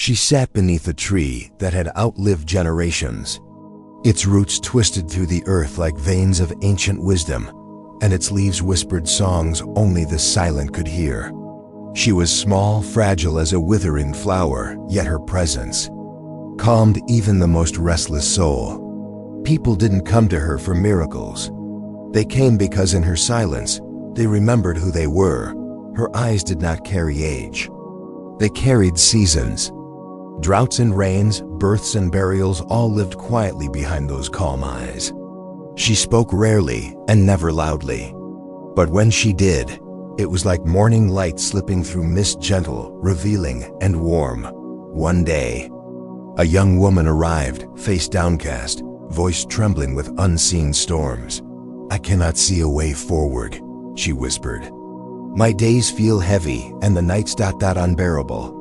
She sat beneath a tree that had outlived generations. Its roots twisted through the earth like veins of ancient wisdom, and its leaves whispered songs only the silent could hear. She was small, fragile as a withering flower, yet her presence calmed even the most restless soul. People didn't come to her for miracles. They came because in her silence, they remembered who they were. Her eyes did not carry age. They carried seasons. Droughts and rains, births and burials all lived quietly behind those calm eyes. She spoke rarely and never loudly. But when she did, it was like morning light slipping through mist, gentle, revealing, and warm. One day, a young woman arrived, face downcast, voice trembling with unseen storms. "I cannot see a way forward," she whispered. "My days feel heavy and the nights unbearable."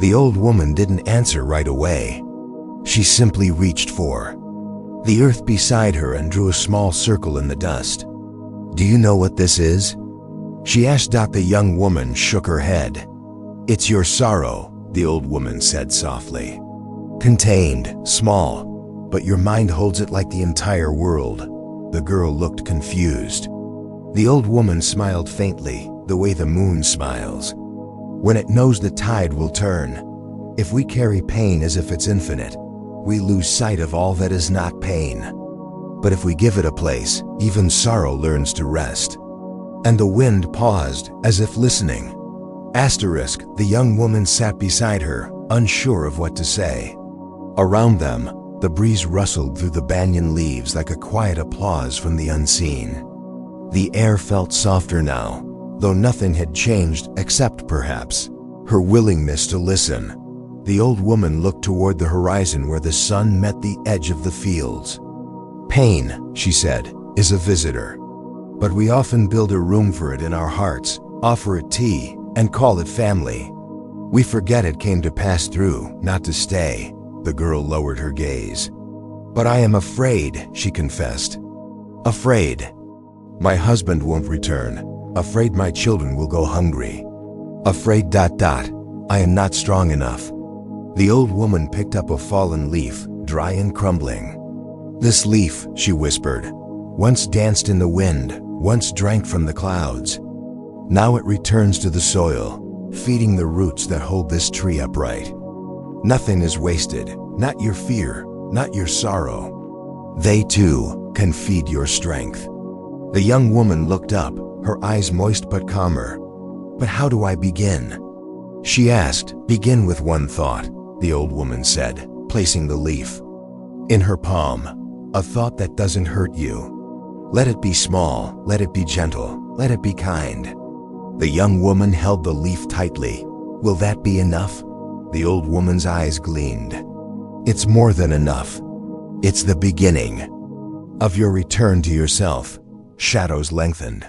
The old woman didn't answer right away. She simply reached for the earth beside her and drew a small circle in the dust. "Do you know what this is?" she asked. The young woman shook her head. "It's your sorrow," the old woman said softly. "Contained, small, but your mind holds it like the entire world." The girl looked confused. The old woman smiled faintly, the way the moon smiles when it knows the tide will turn. If we carry pain as if it's infinite, we lose sight of all that is not pain. But if we give it a place, even sorrow learns to rest. And the wind paused, as if listening. The young woman sat beside her, unsure of what to say. Around them, the breeze rustled through the banyan leaves like a quiet applause from the unseen. The air felt softer now, though nothing had changed except perhaps her willingness to listen. The old woman looked toward the horizon where the sun met the edge of the fields. "Pain," she said, "is a visitor. But we often build a room for it in our hearts, offer it tea, and call it family. We forget it came to pass through, not to stay." The girl lowered her gaze. "But I am afraid," she confessed. "Afraid my husband won't return. Afraid my children will go hungry. Afraid I am not strong enough." The old woman picked up a fallen leaf, dry and crumbling. "This leaf," she whispered, "once danced in the wind, once drank from the clouds. Now it returns to the soil, feeding the roots that hold this tree upright. Nothing is wasted, not your fear, not your sorrow. They too can feed your strength." The young woman looked up, her eyes moist but calmer. "But how do I begin?" she asked. "Begin with one thought," the old woman said, placing the leaf in her palm. "A thought that doesn't hurt you. Let it be small, let it be gentle, let it be kind." The young woman held the leaf tightly. "Will that be enough?" The old woman's eyes gleamed. "It's more than enough. It's the beginning of your return to yourself." Shadows lengthened.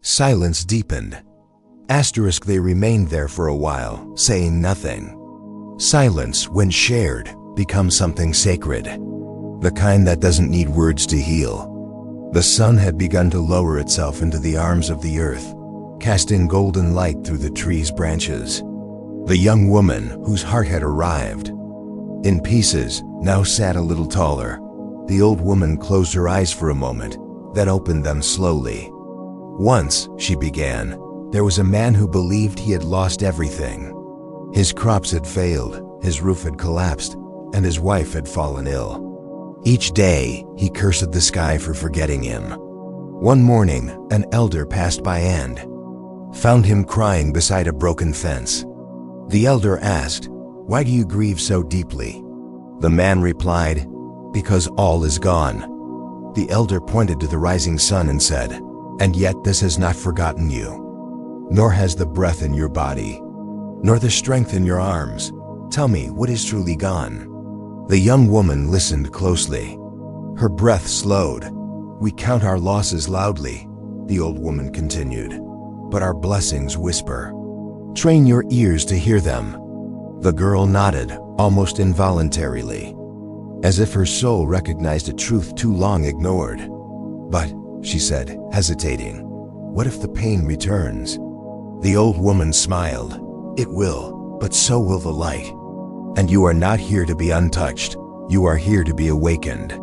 Silence deepened. They remained there for a while, saying nothing. Silence, when shared, becomes something sacred. The kind that doesn't need words to heal. The sun had begun to lower itself into the arms of the earth, casting golden light through the tree's branches. The young woman, whose heart had arrived in pieces, now sat a little taller. The old woman closed her eyes for a moment, then opened them slowly. "Once," she began, "there was a man who believed he had lost everything. His crops had failed, his roof had collapsed, and his wife had fallen ill. Each day, he cursed the sky for forgetting him. One morning, an elder passed by and found him crying beside a broken fence. The elder asked, 'Why do you grieve so deeply?' The man replied, 'Because all is gone.' The elder pointed to the rising sun and said, 'And yet this has not forgotten you, nor has the breath in your body, nor the strength in your arms. Tell me, what is truly gone?' The young woman listened closely. Her breath slowed. 'We count our losses loudly,' the old woman continued, 'but our blessings whisper. Train your ears to hear them.' The girl nodded, almost involuntarily, as if her soul recognized a truth too long ignored. 'But,' she said, hesitating, 'what if the pain returns?' The old woman smiled. 'It will, but so will the light. And you are not here to be untouched. You are here to be awakened.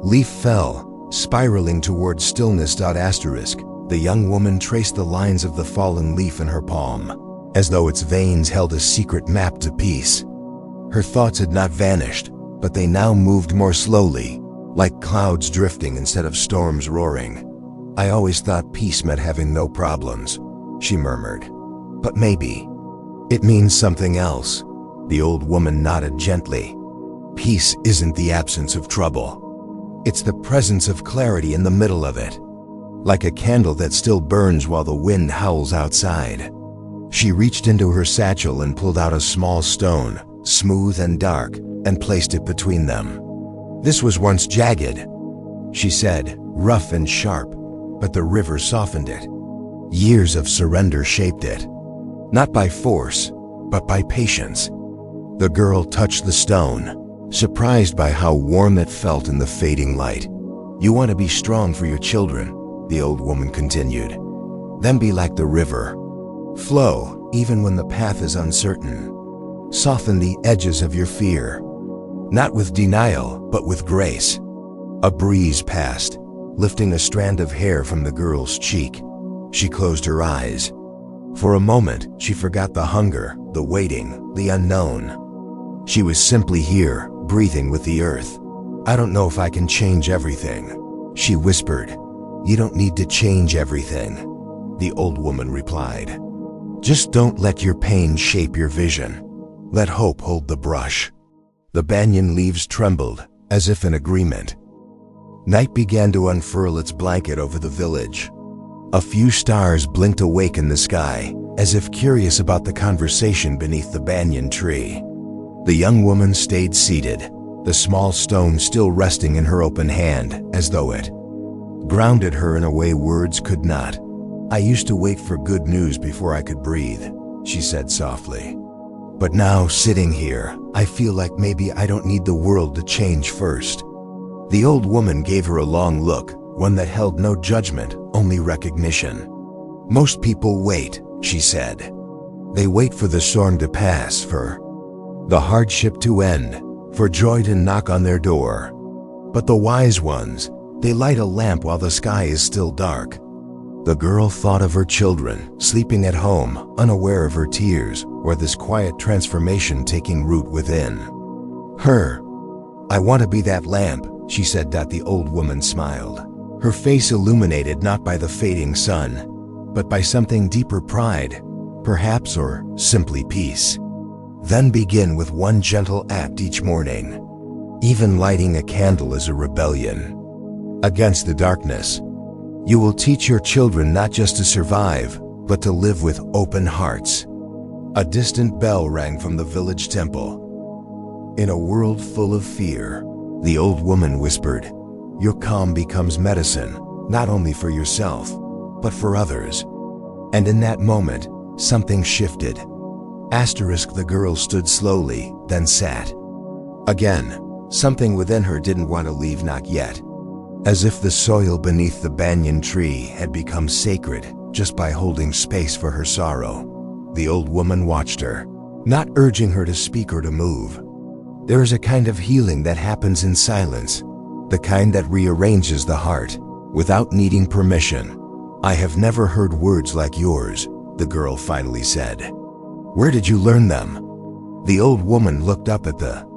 Leaf fell, spiraling toward stillness. The young woman traced the lines of the fallen leaf in her palm, as though its veins held a secret map to peace. Her thoughts had not vanished, but they now moved more slowly, like clouds drifting instead of storms roaring. I always thought peace meant having no problems, she murmured. But maybe it means something else. The old woman nodded gently. Peace isn't the absence of trouble. It's the presence of clarity in the middle of it, like a candle that still burns while the wind howls outside. She reached into her satchel and pulled out a small stone, smooth and dark, and placed it between them. This was once jagged, she said, rough and sharp, but the river softened it. Years of surrender shaped it, not by force, but by patience. The girl touched the stone, surprised by how warm it felt in the fading light. You want to be strong for your children, the old woman continued. Then be like the river. Flow, even when the path is uncertain. Soften the edges of your fear, not with denial, but with grace. A breeze passed, lifting a strand of hair from the girl's cheek. She closed her eyes. For a moment, she forgot the hunger, the waiting, the unknown. She was simply here, breathing with the earth. I don't know if I can change everything, she whispered. You don't need to change everything, the old woman replied. Just don't let your pain shape your vision. Let hope hold the brush. The banyan leaves trembled, as if in agreement. Night began to unfurl its blanket over the village. A few stars blinked awake in the sky, as if curious about the conversation beneath the banyan tree. The young woman stayed seated, the small stone still resting in her open hand, as though it grounded her in a way words could not. I used to wait for good news before I could breathe, she said softly. But now, sitting here, I feel like maybe I don't need the world to change first. The old woman gave her a long look, one that held no judgment, only recognition. Most people wait, she said. They wait for the storm to pass, for the hardship to end, for joy to knock on their door. But the wise ones, they light a lamp while the sky is still dark. The girl thought of her children, sleeping at home, unaware of her tears, or this quiet transformation taking root within her. I want to be that lamp, she said. The old woman smiled, her face illuminated not by the fading sun, but by something deeper, pride, perhaps, or simply peace. Then begin with one gentle act each morning. Even lighting a candle is a rebellion against the darkness. You will teach your children not just to survive, but to live with open hearts. A distant bell rang from the village temple. In a world full of fear, the old woman whispered, your calm becomes medicine, not only for yourself, but for others. And in that moment, something shifted. The girl stood slowly, then sat. Again, something within her didn't want to leave, not yet. As if the soil beneath the banyan tree had become sacred just by holding space for her sorrow. The old woman watched her, not urging her to speak or to move. There is a kind of healing that happens in silence, the kind that rearranges the heart, without needing permission. I have never heard words like yours, the girl finally said. Where did you learn them? The old woman looked up at the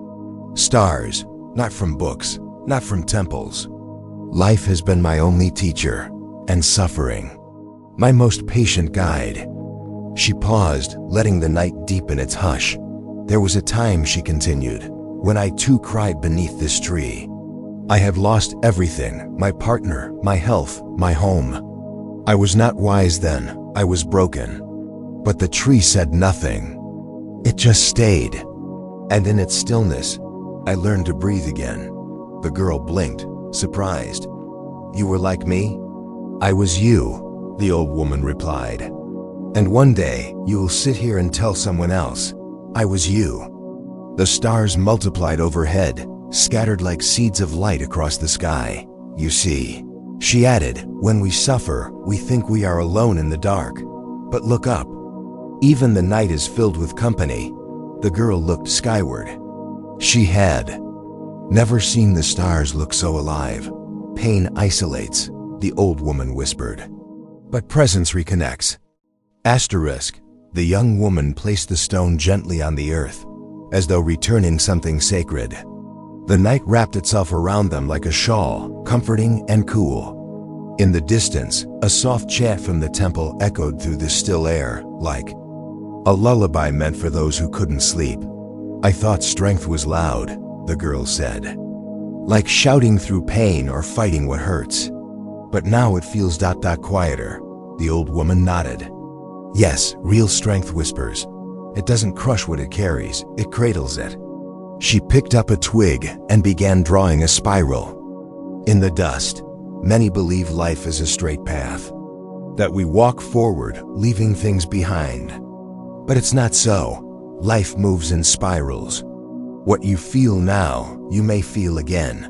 stars, not from books, not from temples. Life has been my only teacher, and suffering, my most patient guide. She paused, letting the night deepen its hush. There was a time, she continued, when I too cried beneath this tree. I had lost everything, my partner, my health, my home. I was not wise then, I was broken. But the tree said nothing. It just stayed. And in its stillness, I learned to breathe again. The girl blinked, surprised. You were like me? I was you, the old woman replied. And one day, you will sit here and tell someone else, I was you. The stars multiplied overhead, scattered like seeds of light across the sky. You see, she added, when we suffer, we think we are alone in the dark. But look up. Even the night is filled with company. The girl looked skyward. She had never seen the stars look so alive. Pain isolates, the old woman whispered. But presence reconnects. Asterisk. The young woman placed the stone gently on the earth, as though returning something sacred. The night wrapped itself around them like a shawl, comforting and cool. In the distance, a soft chant from the temple echoed through the still air, like a lullaby meant for those who couldn't sleep. I thought strength was loud, the girl said. Like shouting through pain or fighting what hurts. But now it feels quieter. The old woman nodded. Yes, real strength whispers. It doesn't crush what it carries, it cradles it. She picked up a twig and began drawing a spiral. In the dust, many believe life is a straight path, that we walk forward, leaving things behind. But it's not so. Life moves in spirals. What you feel now, you may feel again.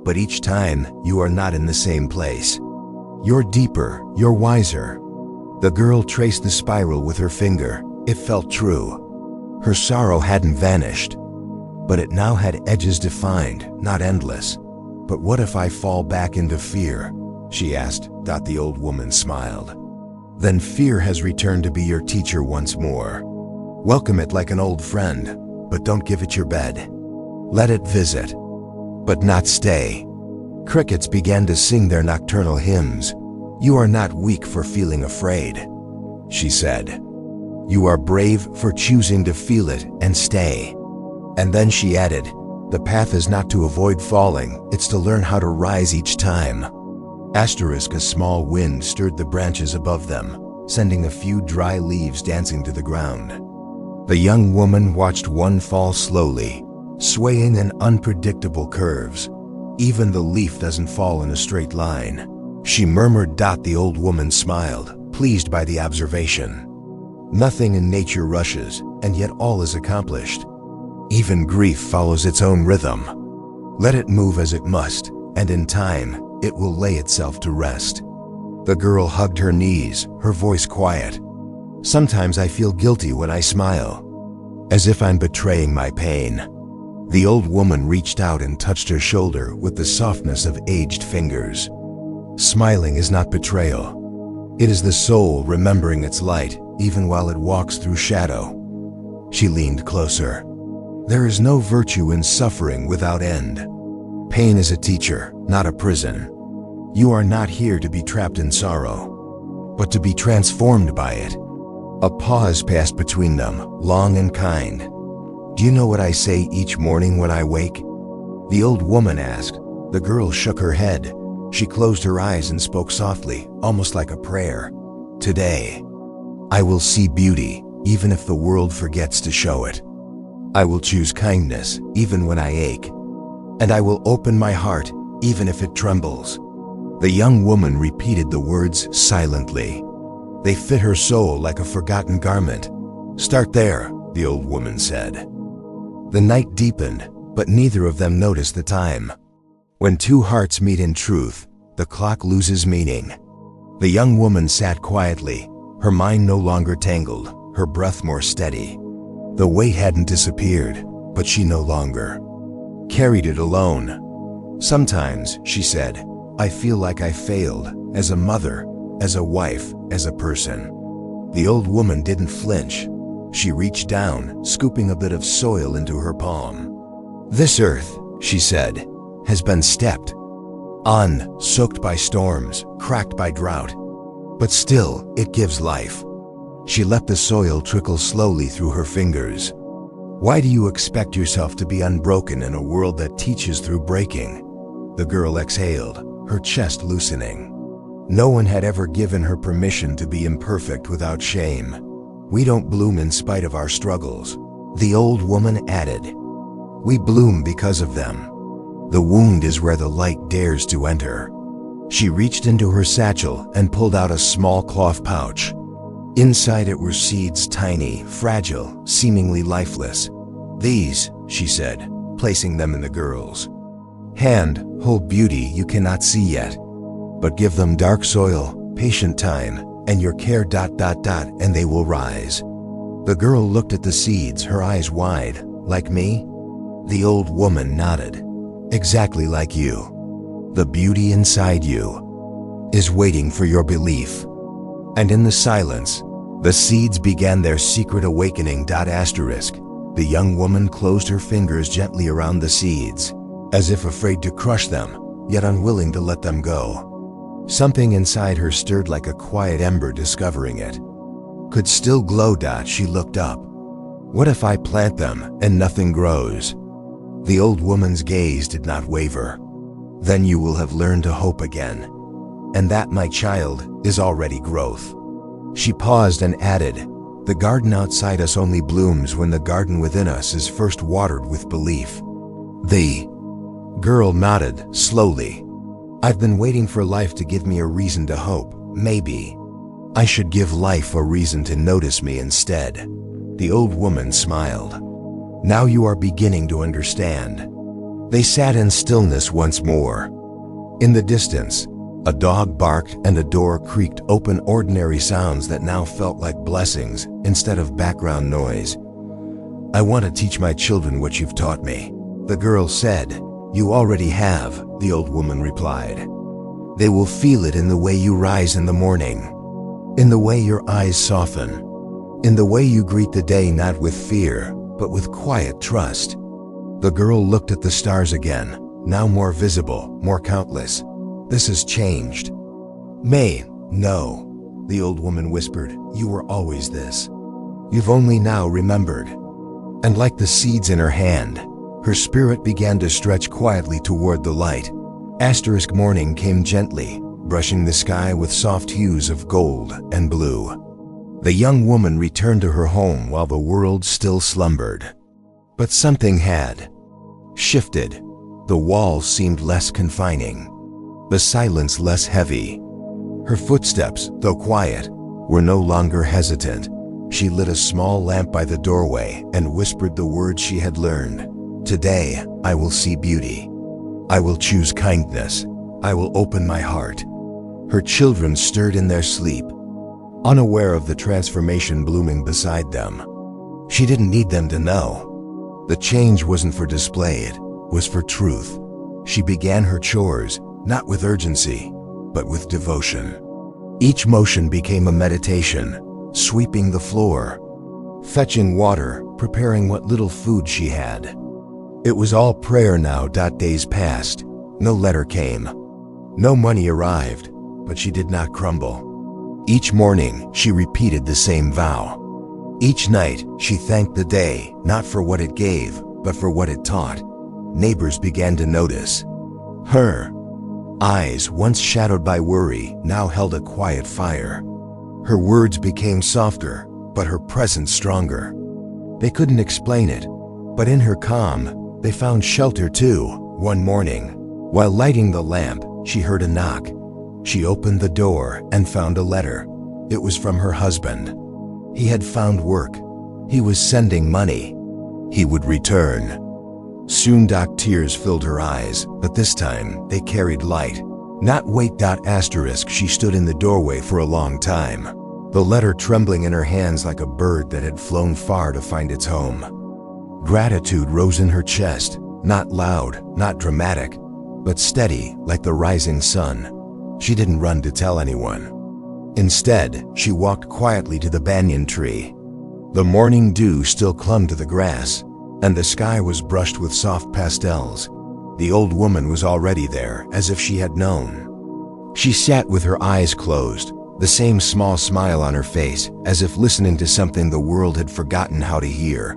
But each time, you are not in the same place. You're deeper, you're wiser. The girl traced the spiral with her finger. It felt true. Her sorrow hadn't vanished, but it now had edges defined, not endless. But what if I fall back into fear? She asked. The old woman smiled. Then fear has returned to be your teacher once more. Welcome it like an old friend, but don't give it your bed. Let it visit, but not stay. Crickets began to sing their nocturnal hymns. You are not weak for feeling afraid, she said. You are brave for choosing to feel it and stay. And then she added, the path is not to avoid falling, it's to learn how to rise each time. Asterisk. A small wind stirred the branches above them, sending a few dry leaves dancing to the ground. The young woman watched one fall slowly, swaying in unpredictable curves. Even the leaf doesn't fall in a straight line. She murmured. The old woman smiled, pleased by the observation. Nothing in nature rushes, and yet all is accomplished. Even grief follows its own rhythm. Let it move as it must, and in time, it will lay itself to rest. The girl hugged her knees, her voice quiet. Sometimes I feel guilty when I smile, as if I'm betraying my pain. The old woman reached out and touched her shoulder with the softness of aged fingers. Smiling is not betrayal. It is the soul remembering its light, even while it walks through shadow. She leaned closer. There is no virtue in suffering without end. Pain is a teacher, not a prison. You are not here to be trapped in sorrow, but to be transformed by it. A pause passed between them, long and kind. Do you know what I say each morning when I wake? The old woman asked. The girl shook her head. She closed her eyes and spoke softly, almost like a prayer. Today, I will see beauty, even if the world forgets to show it. I will choose kindness, even when I ache. And I will open my heart, even if it trembles. The young woman repeated the words silently. They fit her soul like a forgotten garment. Start there, the old woman said. The night deepened, but neither of them noticed the time. When two hearts meet in truth, the clock loses meaning. The young woman sat quietly, her mind no longer tangled, her breath more steady. The weight hadn't disappeared, but she no longer carried it alone. Sometimes, she said, I feel like I failed, as a mother, as a wife, as a person. The old woman didn't flinch. She reached down, scooping a bit of soil into her palm. This earth, she said, has been stepped on, soaked by storms, cracked by drought. But still, it gives life. She let the soil trickle slowly through her fingers. Why do you expect yourself to be unbroken in a world that teaches through breaking? The girl exhaled, her chest loosening. No one had ever given her permission to be imperfect without shame. We don't bloom in spite of our struggles, the old woman added. We bloom because of them. The wound is where the light dares to enter. She reached into her satchel and pulled out a small cloth pouch. Inside it were seeds, tiny, fragile, seemingly lifeless. These, she said, placing them in the girl's hand, hold beauty you cannot see yet. But give them dark soil, patient time, and your care ... and they will rise. The girl looked at the seeds, her eyes wide. Like me? The old woman nodded. Exactly like you. The beauty inside you is waiting for your belief. And in the silence, the seeds began their secret awakening. The young woman closed her fingers gently around the seeds, as if afraid to crush them, yet unwilling to let them go. Something inside her stirred like a quiet ember discovering it. Could still glow. She looked up. What if I plant them and nothing grows? The old woman's gaze did not waver. Then you will have learned to hope again. And that, my child, is already growth. She paused and added, the garden outside us only blooms when the garden within us is first watered with belief. The girl nodded slowly. I've been waiting for life to give me a reason to hope. Maybe I should give life a reason to notice me instead. The old woman smiled. Now you are beginning to understand. They sat in stillness once more. In the distance, a dog barked and a door creaked open, ordinary sounds that now felt like blessings instead of background noise. I want to teach my children what you've taught me, the girl said. You already have, the old woman replied. They will feel it in the way you rise in the morning, in the way your eyes soften, in the way you greet the day not with fear, but with quiet trust. The girl looked at the stars again, now more visible, more countless. This has changed. May, no, the old woman whispered. You were always this. You've only now remembered. And like the seeds in her hand, her spirit began to stretch quietly toward the light. Morning came gently, brushing the sky with soft hues of gold and blue. The young woman returned to her home while the world still slumbered. But something had shifted. The walls seemed less confining, the silence less heavy. Her footsteps, though quiet, were no longer hesitant. She lit a small lamp by the doorway and whispered the words she had learned. Today, I will see beauty. I will choose kindness. I will open my heart. Her children stirred in their sleep, unaware of the transformation blooming beside them. She didn't need them to know. The change wasn't for display, it was for truth. She began her chores, not with urgency, but with devotion. Each motion became a meditation, sweeping the floor, fetching water, preparing what little food she had. It was all prayer now. Days passed. No letter came. No money arrived, but she did not crumble. Each morning, she repeated the same vow. Each night, she thanked the day, not for what it gave, but for what it taught. Neighbors began to notice. Her eyes, once shadowed by worry, now held a quiet fire. Her words became softer, but her presence stronger. They couldn't explain it, but in her calm, they found shelter too. One morning, while lighting the lamp, she heard a knock. She opened the door and found a letter. It was from her husband. He had found work. He was sending money. He would return soon. Tears filled her eyes, but this time they carried light. Not wait. She stood in the doorway for a long time, the letter trembling in her hands like a bird that had flown far to find its home. Gratitude rose in her chest, not loud, not dramatic, but steady like the rising sun. She didn't run to tell anyone. Instead, she walked quietly to the banyan tree. The morning dew still clung to the grass, and the sky was brushed with soft pastels. The old woman was already there, as if she had known. She sat with her eyes closed, the same small smile on her face, as if listening to something the world had forgotten how to hear.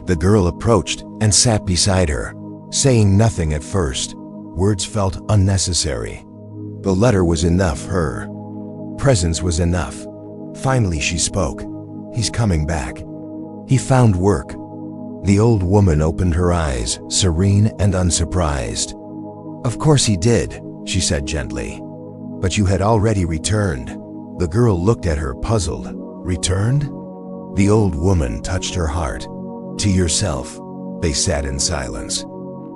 The girl approached and sat beside her, saying nothing at first. Words felt unnecessary. The letter was enough. Her presence was enough. Finally she spoke. He's coming back. He found work. The old woman opened her eyes, serene and unsurprised. Of course he did, she said gently. But you had already returned. The girl looked at her, puzzled. Returned? The old woman touched her heart. To yourself. They sat in silence.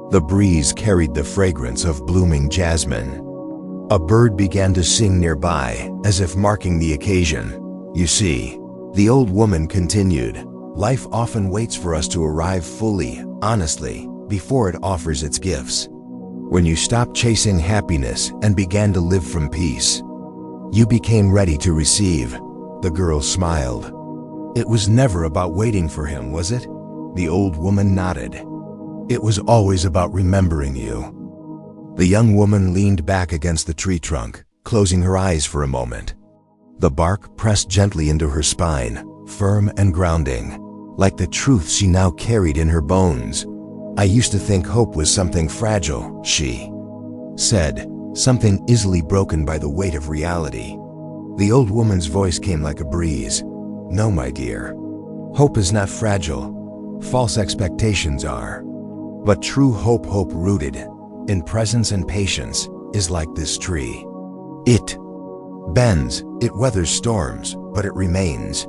The breeze carried the fragrance of blooming jasmine. A bird began to sing nearby, as if marking the occasion. You see, The old woman continued, "Life often waits for us to arrive fully, honestly, before it offers its gifts. When you stopped chasing happiness and began to live from peace, you became ready to receive." The girl smiled. "It was never about waiting for him, was it?" The old woman nodded. "It was always about remembering you." The young woman leaned back against the tree trunk, closing her eyes for a moment. The bark pressed gently into her spine, firm and grounding, like the truth she now carried in her bones. "I used to think hope was something fragile," she said, "something easily broken by the weight of reality." The old woman's voice came like a breeze. "No, my dear. Hope is not fragile. False expectations are. But true hope rooted in presence and patience, is like this tree. It bends, it weathers storms, but it remains."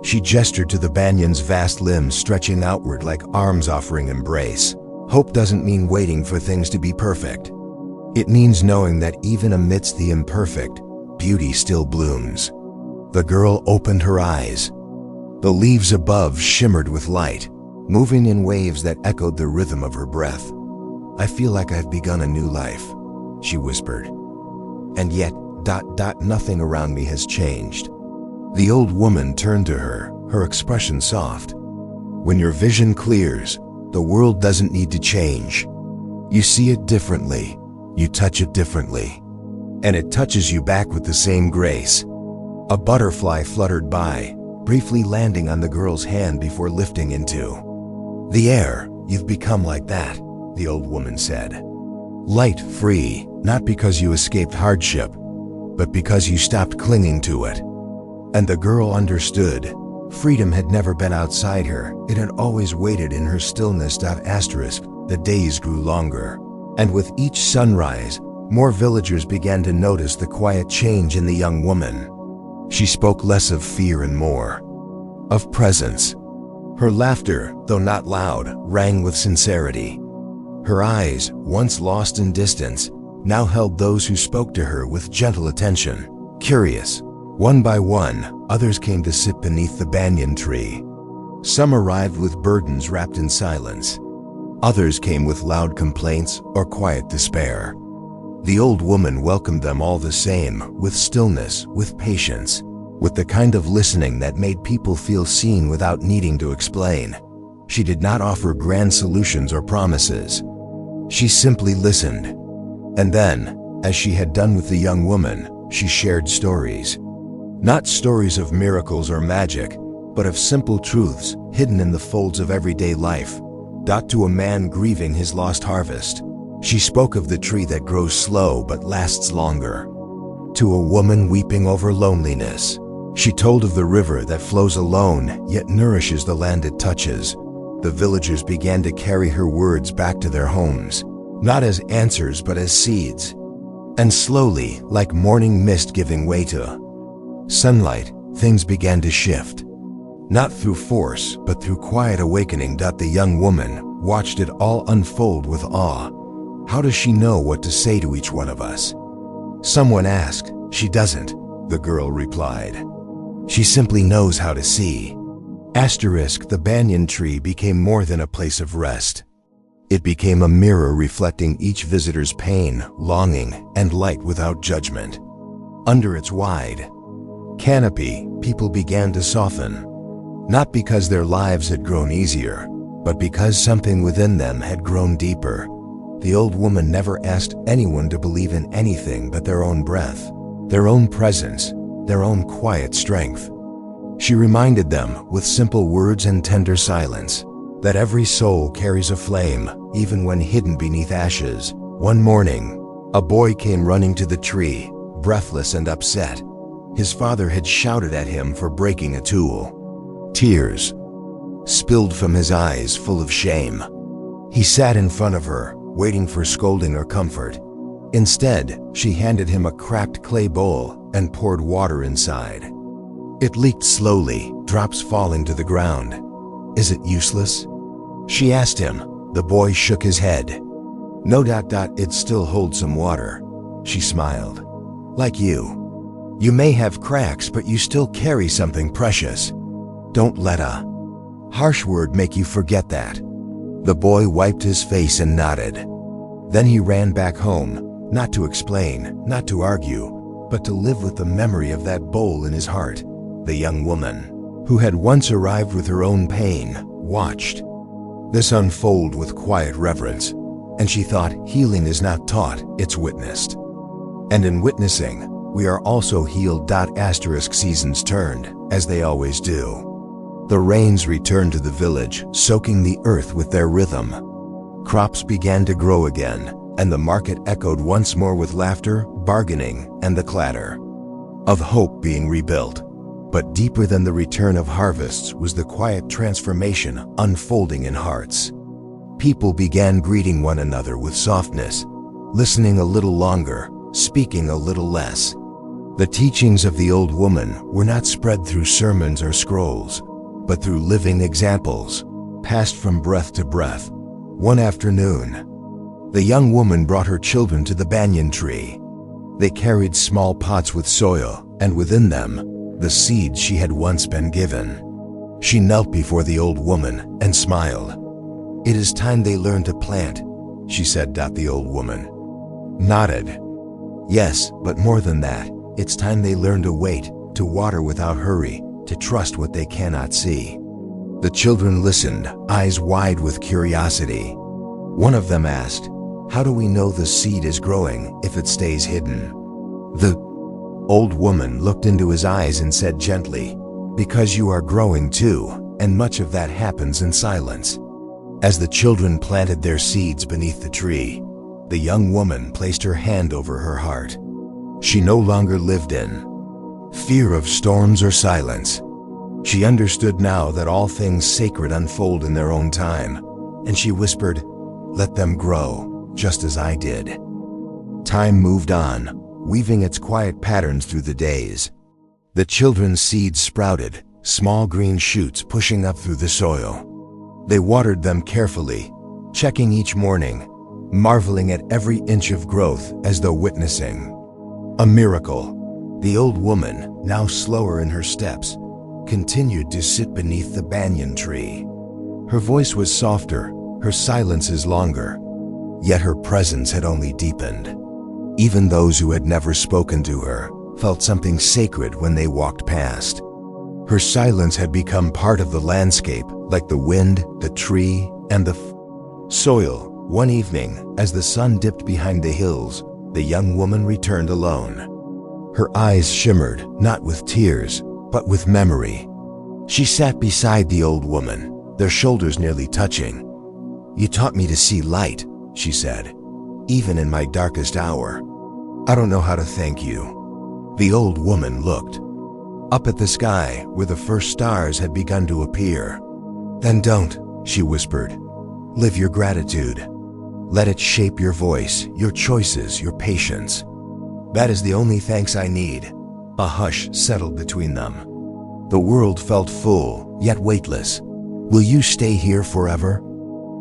She gestured to the banyan's vast limbs stretching outward like arms offering embrace. "Hope doesn't mean waiting for things to be perfect. It means knowing that even amidst the imperfect, beauty still blooms." The girl opened her eyes. The leaves above shimmered with light, moving in waves that echoed the rhythm of her breath. "I feel like I've begun a new life," she whispered. "And yet, nothing around me has changed." The old woman turned to her, her expression soft. "When your vision clears, the world doesn't need to change. You see it differently, you touch it differently, and it touches you back with the same grace." A butterfly fluttered by, briefly landing on the girl's hand before lifting into the air. "You've become like that," the old woman said. "Light, free, not because you escaped hardship, but because you stopped clinging to it." And the girl understood. Freedom had never been outside her, it had always waited in her stillness. The days grew longer, and with each sunrise, more villagers began to notice the quiet change in the young woman. She spoke less of fear and more of presence. Her laughter, though not loud, rang with sincerity. Her eyes, once lost in distance, now held those who spoke to her with gentle attention. Curious, one by one, others came to sit beneath the banyan tree. Some arrived with burdens wrapped in silence. Others came with loud complaints or quiet despair. The old woman welcomed them all the same, with stillness, with patience, with the kind of listening that made people feel seen without needing to explain. She did not offer grand solutions or promises. She simply listened. And then, as she had done with the young woman, she shared stories. Not stories of miracles or magic, but of simple truths hidden in the folds of everyday life. To a man grieving his lost harvest, she spoke of the tree that grows slow but lasts longer. To a woman weeping over loneliness, she told of the river that flows alone yet nourishes the land it touches. The villagers began to carry her words back to their homes, not as answers but as seeds. And slowly, like morning mist giving way to sunlight, things began to shift. Not through force, but through quiet awakening. The young woman watched it all unfold with awe. How does she know what to say to each one of us? Someone asked. She doesn't, the girl replied. She simply knows how to see. The banyan tree became more than a place of rest. It became a mirror reflecting each visitor's pain, longing, and light without judgment. Under its wide canopy, people began to soften. Not because their lives had grown easier, but because something within them had grown deeper. The old woman never asked anyone to believe in anything but their own breath, their own presence, their own quiet strength. She reminded them, with simple words and tender silence, that every soul carries a flame, even when hidden beneath ashes. One morning, a boy came running to the tree, breathless and upset. His father had shouted at him for breaking a tool. Tears spilled from his eyes, full of shame. He sat in front of her, waiting for scolding or comfort. Instead, she handed him a cracked clay bowl and poured water inside. It leaked slowly, drops falling to the ground. "Is it useless?" she asked him. The boy shook his head. "No. It still holds some water," she smiled. "Like you." You may have cracks, but you still carry something precious. Don't let a harsh word make you forget that." The boy wiped his face and nodded. Then he ran back home, not to explain, not to argue, but to live with the memory of that bowl in his heart. The young woman, who had once arrived with her own pain, watched this unfold with quiet reverence, and she thought healing is not taught, it's witnessed. And in witnessing, we are also healed. Seasons turned, as they always do. The rains returned to the village, soaking the earth with their rhythm. Crops began to grow again, and the market echoed once more with laughter, bargaining, and the clatter of hope being rebuilt. But deeper than the return of harvests was the quiet transformation unfolding in hearts. People began greeting one another with softness, listening a little longer, speaking a little less. The teachings of the old woman were not spread through sermons or scrolls, but through living examples, passed from breath to breath. One afternoon, the young woman brought her children to the banyan tree. They carried small pots with soil, and within them, the seeds she had once been given. She knelt before the old woman and smiled. "It is time they learn to plant," she said. The old woman nodded. "Yes, but more than that, it's time they learn to wait, to water without hurry, to trust what they cannot see." The children listened, eyes wide with curiosity. One of them asked, "How do we know the seed is growing if it stays hidden?" The old woman looked into his eyes and said gently, "Because you are growing too, and much of that happens in silence." As the children planted their seeds beneath the tree, the young woman placed her hand over her heart. She no longer lived in fear of storms or silence. She understood now that all things sacred unfold in their own time, and she whispered, "Let them grow, just as I did." Time moved on, weaving its quiet patterns through the days. The children's seeds sprouted, small green shoots pushing up through the soil. They watered them carefully, checking each morning, marveling at every inch of growth as though witnessing a miracle. The old woman, now slower in her steps, continued to sit beneath the banyan tree. Her voice was softer, her silences longer, yet her presence had only deepened. Even those who had never spoken to her felt something sacred when they walked past. Her silence had become part of the landscape, like the wind, the tree, and the soil. One evening, as the sun dipped behind the hills, the young woman returned alone. Her eyes shimmered, not with tears, but with memory. She sat beside the old woman, their shoulders nearly touching. "You taught me to see light," she said, "even in my darkest hour. I don't know how to thank you." The old woman looked up at the sky where the first stars had begun to appear. "Then don't," she whispered. "Live your gratitude. Let it shape your voice, your choices, your patience. That is the only thanks I need." A hush settled between them. The world felt full, yet weightless. "Will you stay here forever?"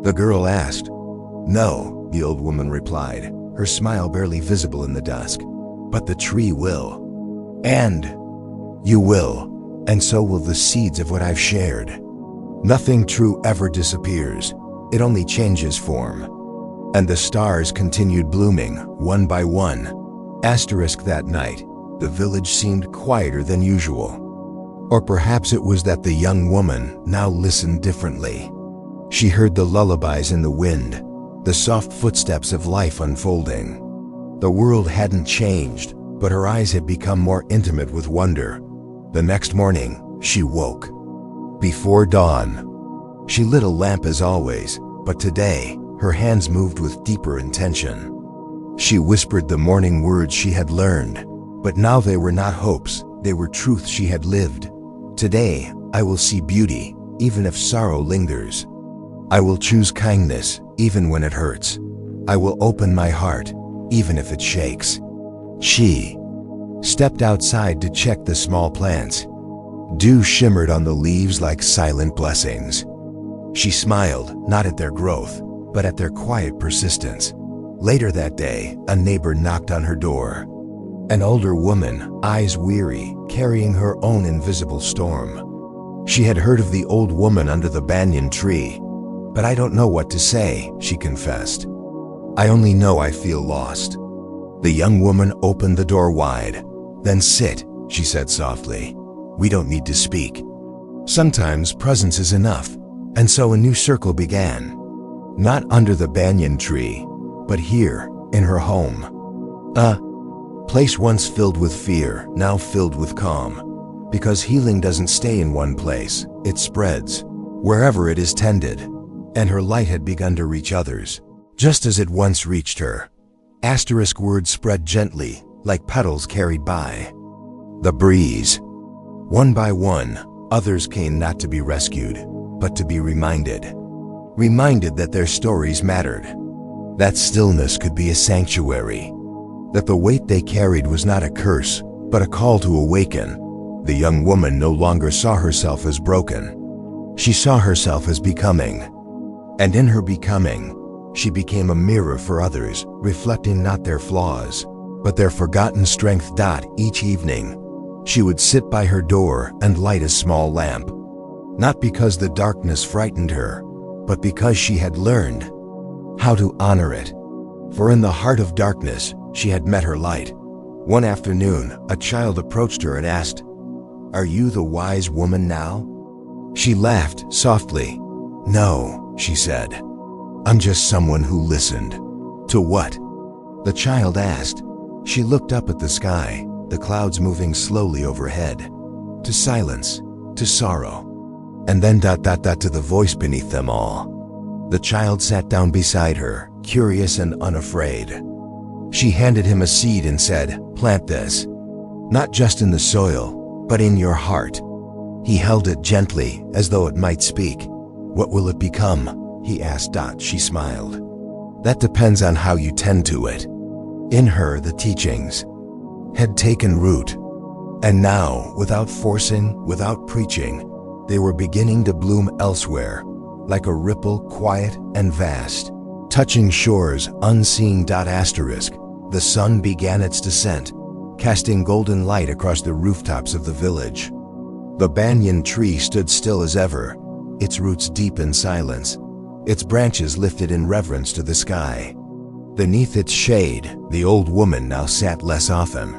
the girl asked. "No," the old woman replied, her smile barely visible in the dusk. "But the tree will. And you will. And so will the seeds of what I've shared. Nothing true ever disappears. It only changes form." And the stars continued blooming, one by one. That night, the village seemed quieter than usual. Or perhaps it was that the young woman now listened differently. She heard the lullabies in the wind, the soft footsteps of life unfolding. The world hadn't changed, but her eyes had become more intimate with wonder. The next morning, she woke. Before dawn, she lit a lamp as always, but today, her hands moved with deeper intention. She whispered the morning words she had learned, but now they were not hopes, they were truth she had lived. "Today, I will see beauty, even if sorrow lingers. I will choose kindness, even when it hurts. I will open my heart, even if it shakes." She stepped outside to check the small plants. Dew shimmered on the leaves like silent blessings. She smiled, not at their growth, but at their quiet persistence. Later that day, a neighbor knocked on her door. An older woman, eyes weary, carrying her own invisible storm. She had heard of the old woman under the banyan tree, but I don't know what to say, she confessed. I only know I feel lost. The young woman opened the door wide. Then sit, she said softly. We don't need to speak. Sometimes presence is enough, and so a new circle began. Not under the banyan tree, but here, in her home. A place once filled with fear, now filled with calm. Because healing doesn't stay in one place, it spreads, wherever it is tended. And her light had begun to reach others, just as it once reached her. Asterisk words spread gently, like petals carried by the breeze. One by one, others came not to be rescued, but to be reminded. Reminded that their stories mattered. That stillness could be a sanctuary. That the weight they carried was not a curse, but a call to awaken. The young woman no longer saw herself as broken. She saw herself as becoming. And in her becoming, she became a mirror for others, reflecting not their flaws, but their forgotten strength. Each evening, she would sit by her door and light a small lamp. Not because the darkness frightened her, but because she had learned how to honor it. For in the heart of darkness, she had met her light. One afternoon, a child approached her and asked, "Are you the wise woman now?" She laughed softly. "No," she said. "I'm just someone who listened." "To what?" the child asked. She looked up at the sky, the clouds moving slowly overhead. To silence, to sorrow, and then to the voice beneath them all. The child sat down beside her, curious and unafraid. She handed him a seed and said, "Plant this, not just in the soil, but in your heart." He held it gently, as though it might speak. "What will it become?" he asked. She smiled. "That depends on how you tend to it." In her, the teachings had taken root. And now, without forcing, without preaching, they were beginning to bloom elsewhere, like a ripple, quiet and vast, touching shores unseen. Asterisk. The sun began its descent, casting golden light across the rooftops of the village. The banyan tree stood still as ever, its roots deep in silence, its branches lifted in reverence to the sky. Beneath its shade, the old woman now sat less often.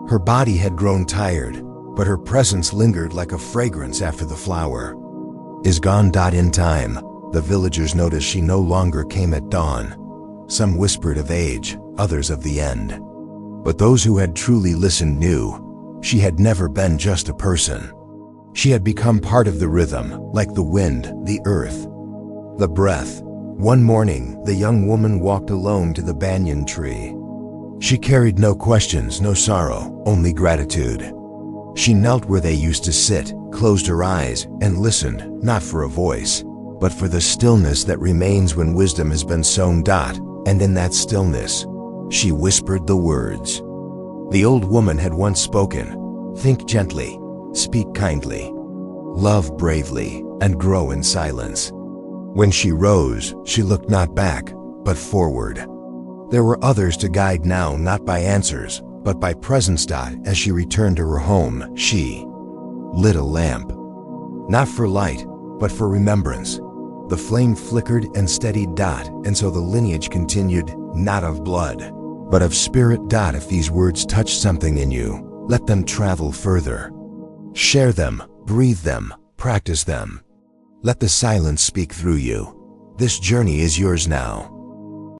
Her body had grown tired, but her presence lingered like a fragrance after the flower is gone. In time, the villagers noticed she no longer came at dawn. Some whispered of age, others of the end. But those who had truly listened knew she had never been just a person. She had become part of the rhythm, like the wind, the earth, the breath. One morning, the young woman walked alone to the banyan tree. She carried no questions, no sorrow, only gratitude. She knelt where they used to sit, closed her eyes, and listened, not for a voice, but for the stillness that remains when wisdom has been sown. And in that stillness, she whispered the words the old woman had once spoken. "Think gently, speak kindly, love bravely, and grow in silence." When she rose, she looked not back, but forward. There were others to guide now, not by answers, but by presence. As she returned to her home, she lit a lamp. Not for light, but for remembrance. The flame flickered and steadied. And so the lineage continued, not of blood, but of spirit. If these words touch something in you, let them travel further. Share them, breathe them, practice them. Let the silence speak through you. This journey is yours now.